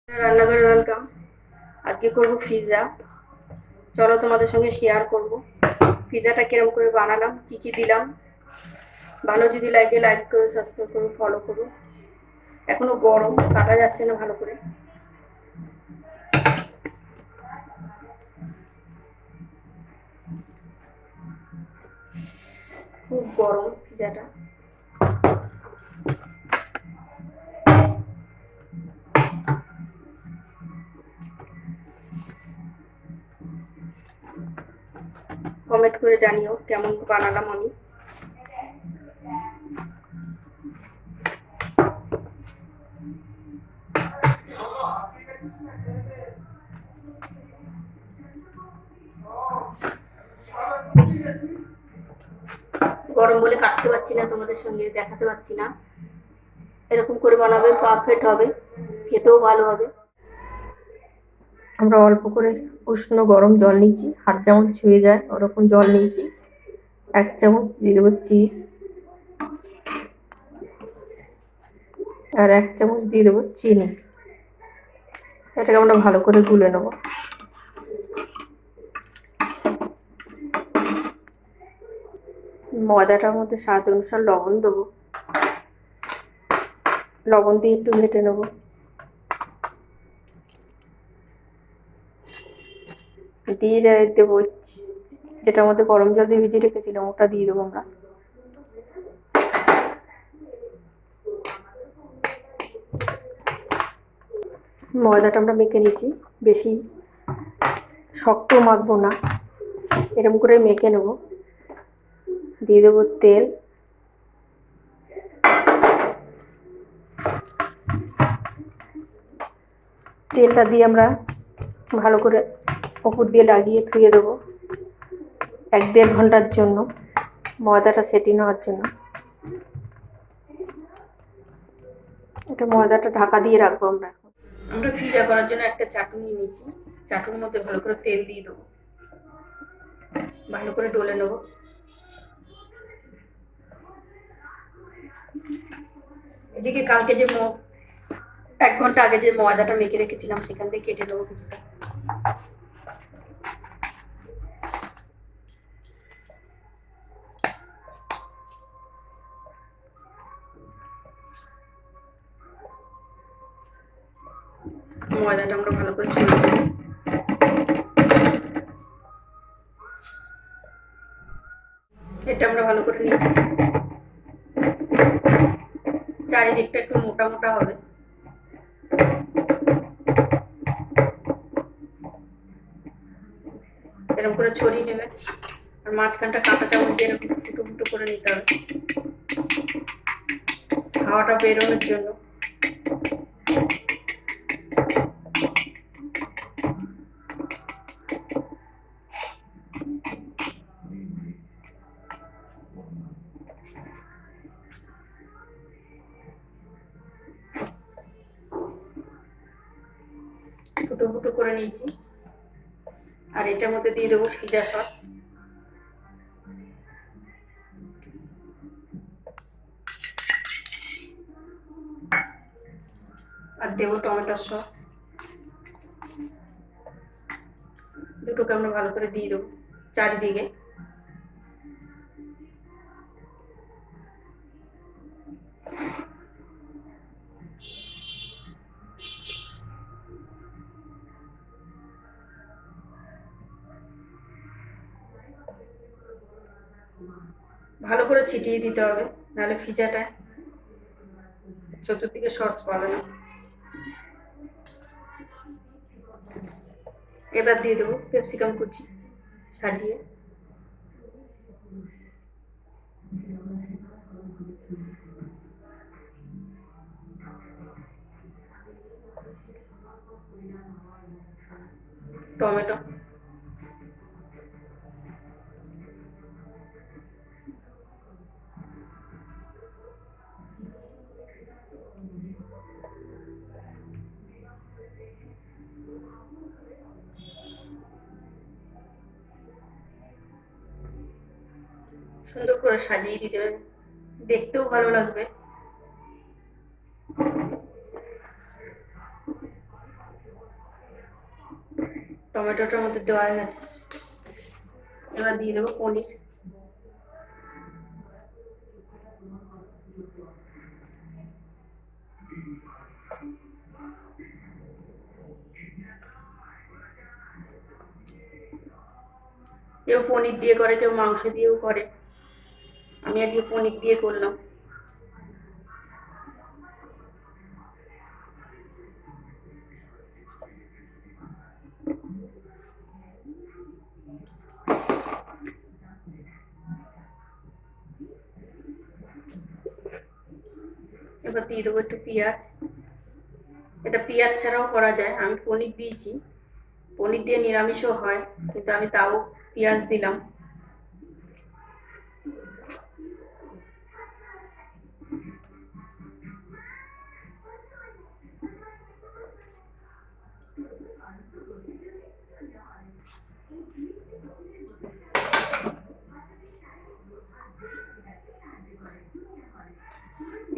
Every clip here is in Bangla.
রান্নাঘরে ওয়েলকাম। আজকে করব পিৎজা। চলো তোমাদের সঙ্গে শেয়ার করব পিৎজাটা কিরকম করে বানালাম, কি কি দিলাম। ভালো যদি লাগে লাইক করো, সাবস্ক্রাইব করো, ফলো করো। এখনো গরম, কাটা যাচ্ছে না ভালো করে। খুব গরম পিৎজাটা। কমেন্ট করে জানিও কেমন বানালাম আমি। গরম বলে কাটতে পারছি না, তোমাদের সঙ্গে দেখাতে পারছি না। এরকম করে বানাবে, পারফেক্ট হবে, খেতেও ভালো হবে। আমরা অল্প করে উষ্ণ গরম জল নিয়েছি, হাত যেমন ছুঁয়ে যায় ওরকম জল নিয়েছি। 1 চামচ দিয়ে দেবো চিজ, আর 1 চামচ দিয়ে দেবো চিনি। এটাকে আমরা ভালো করে গুলে নেব। ময়দাটার মধ্যে স্বাদ অনুসার লবণ দেবো, লবণ দিয়ে একটু ঘেটে নেব। দিয়ে দেবো যেটার মধ্যে গরম জল দিয়ে ভিজিয়ে রেখেছিলাম, ওটা দিয়ে দেবো আমরা। ময়দাটা আমরা মেখে নিচ্ছি, বেশি শক্ত মাখবো না, এরকম করে মেখে নেব। দিয়ে দেবো তেল, তেলটা দিয়ে আমরা ভালো করে উপর দিয়ে লাগিয়ে ধুয়ে দেবো 1-1.5 ঘন্টার জন্য, ময়দাটা সেটিং হওয়ার জন্য। এটা ময়দাটা ঢাকা দিয়ে রাখবো আমরা। এখন আমরা পিৎজা করার জন্য একটা চাটুনি নিয়েছি, চাটুনির মধ্যে ভালো করে তেল দিয়ে দেবো, ভালো করে ডলে নেবো। এদিকে কালকে যে 1 ঘন্টা আগে যে ময়দাটা মেখে রেখেছিলাম সেখান থেকে কেটে নেবো কিছুটা। ময়দাটা আমরা ভালো করে ছড়িয়ে দেবো। এটা আমরা ভালো করে নিয়েছি, চারিদিকটা একটু মোটা মোটা হবে। এরকম করে ছড়িয়ে নেবে, আর মাঝখানটা কাঁটা চামচ দিয়ে এরকম ফুটো ফুটো করে নিতে হবে হাওয়াটা বেরোনোর জন্য। ফুটো ফুটো করে নিয়েছি, আর এটার মধ্যে দিয়ে দেবো পিৎজা সস। আর দেবো টমেটো সস, দুটোকে আমরা ভালো করে দিয়ে দেবো চারিদিকে। ভালো করে ছিটিয়ে দিতে হবে, নাহলে পিৎজাটা চতুর্দিকে সস পাবে না। এবার দিয়ে দেবো ক্যাপসিকাম কুচি সাজিয়ে। টমেটো, সুন্দর করে সাজিয়ে দিতে হবে, দেখতেও ভালো লাগবে। টমেটোটার মধ্যে দেওয়া হয়ে গেছে। এবার দিয়ে দেবো পনির। কেউ পনির দিয়ে করে, কেউ মাংস দিয়েও করে, আমি আজকে পনির দিয়ে করলাম। এবার দিয়ে দেবো একটু পেঁয়াজ। এটা পেঁয়াজ ছাড়াও করা যায়, আমি পনির দিয়েছি, পনির দিয়ে নিরামিষও হয়, কিন্তু আমি তাও পেঁয়াজ দিলাম।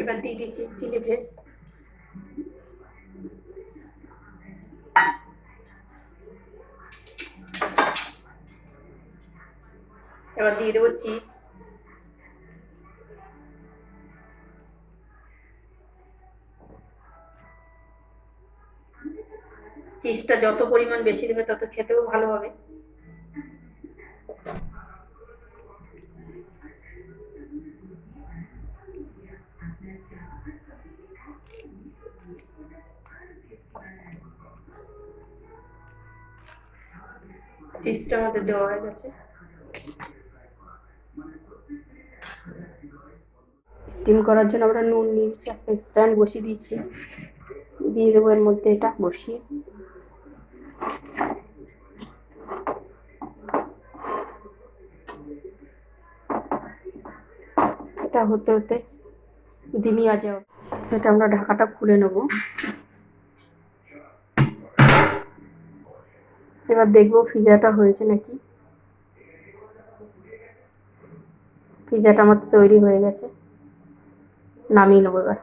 এবার দিয়ে দিচ্ছি চিলি ফ্লেক্স। এবার দিয়ে দেবো চিজ। চিজটা যত পরিমাণ বেশি দেবে তত খেতেও ভালো হবে। চিজটা আমাদের দেওয়া হয়ে গেছে। স্টিম করার জন্য আমরা নুন নিয়েছি, একটা স্ট্যান্ড বসিয়ে দিয়েছি, দিয়ে দেবো এর মধ্যে এটা বসিয়ে। এটা হতে হতে ডিমি আ যাও, এটা আমরা ঢাকাটা খুলে নেব। এবার দেখবো পিজাটা হয়েছে নাকি। পিজাটা আমাদের তৈরি হয়ে গেছে, নামিয়ে নেবো এবার।